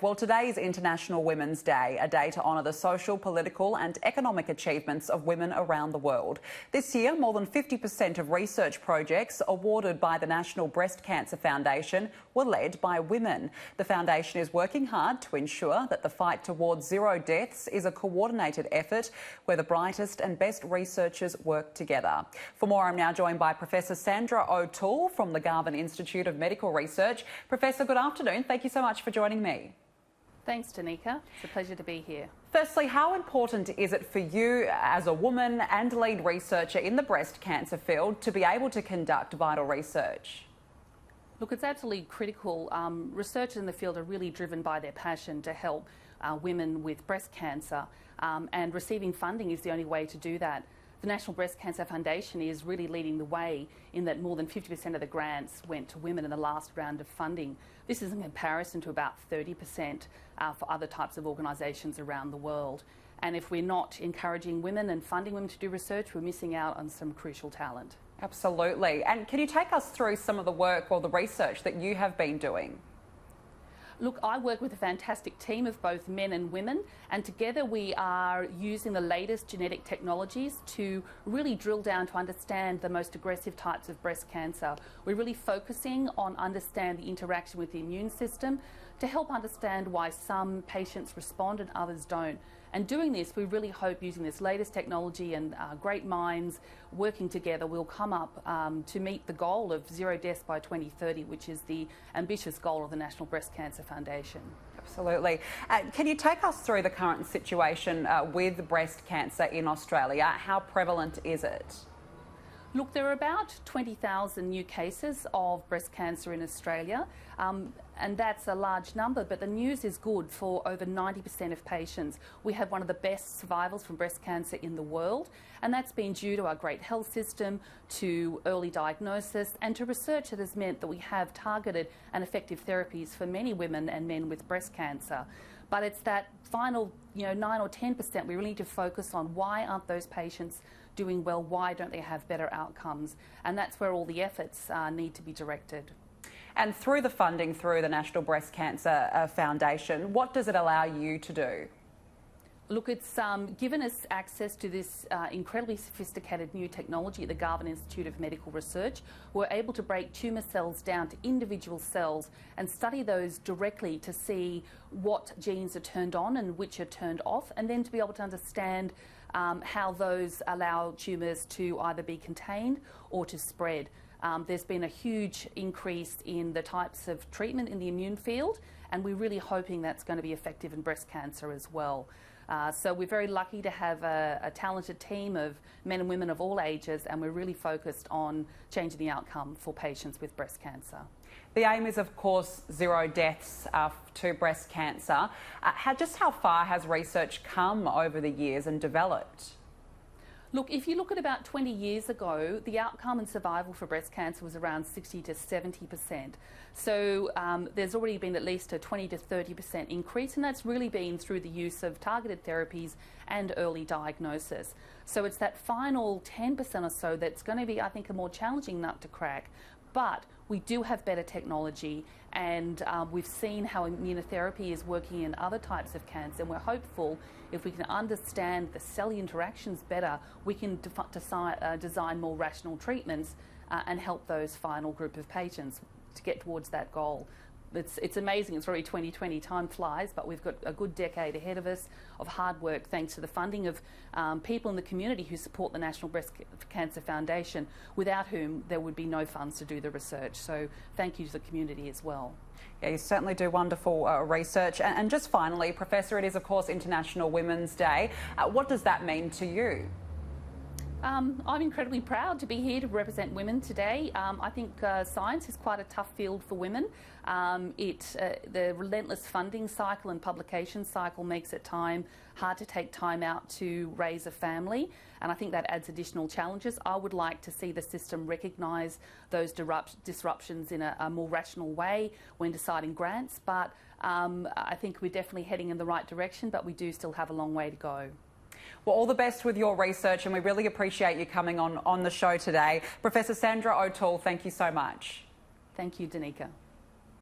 Well, today is International Women's Day, a day to honour the social, political and economic achievements of women around the world. This year, more than 50% of research projects awarded by the National Breast Cancer Foundation were led by women. The foundation is working hard to ensure that the fight towards zero deaths is a coordinated effort where the brightest and best researchers work together. For more, I'm now joined by Professor Sandra O'Toole from the Garvan Institute of Medical Research. Professor, good afternoon. Thank you so much for joining me. Thanks, Danica. It's a pleasure to be here. Firstly, how important is it for you as a woman and lead researcher in the breast cancer field to be able to conduct vital research? Look, it's absolutely critical. Researchers in the field are really driven by their passion to help women with breast cancer, and receiving funding is the only way to do that. The National Breast Cancer Foundation is really leading the way in that more than 50% of the grants went to women in the last round of funding. This is in comparison to about 30% for other types of organisations around the world. And if we're not encouraging women and funding women to do research, we're missing out on some crucial talent. Absolutely. And can you take us through some of the work or the research that you have been doing? Look, I work with a fantastic team of both men and women, and together we are using the latest genetic technologies to really drill down to understand the most aggressive types of breast cancer. We're really focusing on understanding the interaction with the immune system to help understand why some patients respond and others don't. And doing this, we really hope using this latest technology and great minds working together, we'll come up to meet the goal of zero deaths by 2030, which is the ambitious goal of the National Breast Cancer Foundation. Absolutely. Can you take us through the current situation with breast cancer in Australia? How prevalent is it? Look, there are about 20,000 new cases of breast cancer in Australia, and that's a large number, but the news is good for over 90% of patients. We have one of the best survivals from breast cancer in the world, and that's been due to our great health system, to early diagnosis, and to research that has meant that we have targeted and effective therapies for many women and men with breast cancer. But it's that final 9 or 10% we really need to focus on. Why aren't those patients doing well? Why don't they have better outcomes? And that's where all the efforts need to be directed. And through the funding through the National Breast Cancer Foundation, what does it allow you to do? Look, it's given us access to this incredibly sophisticated new technology at the Garvan Institute of Medical Research. We're able to break tumour cells down to individual cells and study those directly to see what genes are turned on and which are turned off, and then to be able to understand how those allow tumours to either be contained or to spread. There's been a huge increase in the types of treatment in the immune field, and we're really hoping that's going to be effective in breast cancer as well. So we're very lucky to have a talented team of men and women of all ages, and we're really focused on changing the outcome for patients with breast cancer. The aim is, of course, zero deaths to breast cancer. Just how far has research come over the years and developed? Look, if you look at about 20 years ago, the outcome and survival for breast cancer was around 60 to 70%. So there's already been at least a 20 to 30% increase, and that's really been through the use of targeted therapies and early diagnosis. So it's that final 10% or so that's going to be, I think, a more challenging nut to crack. But we do have better technology, and we've seen how immunotherapy is working in other types of cancer, and we're hopeful if we can understand the cell interactions better, we can design more rational treatments and help those final group of patients to get towards that goal. It's amazing. It's already 2020. Time flies, but we've got a good decade ahead of us of hard work thanks to the funding of people in the community who support the National Breast Cancer Foundation, without whom there would be no funds to do the research. So thank you to the community as well. Yeah, you certainly do wonderful research. And just finally, Professor, it is, of course, International Women's Day. What does that mean to you? I'm incredibly proud to be here to represent women today. I think science is quite a tough field for women. The relentless funding cycle and publication cycle makes it hard to take time out to raise a family, and I think that adds additional challenges. I would like to see the system recognise those disruptions in a more rational way when deciding grants, but I think we're definitely heading in the right direction, but we do still have a long way to go. Well, all the best with your research, and we really appreciate you coming on the show today. Professor Sandra O'Toole, thank you so much. Thank you, Danica.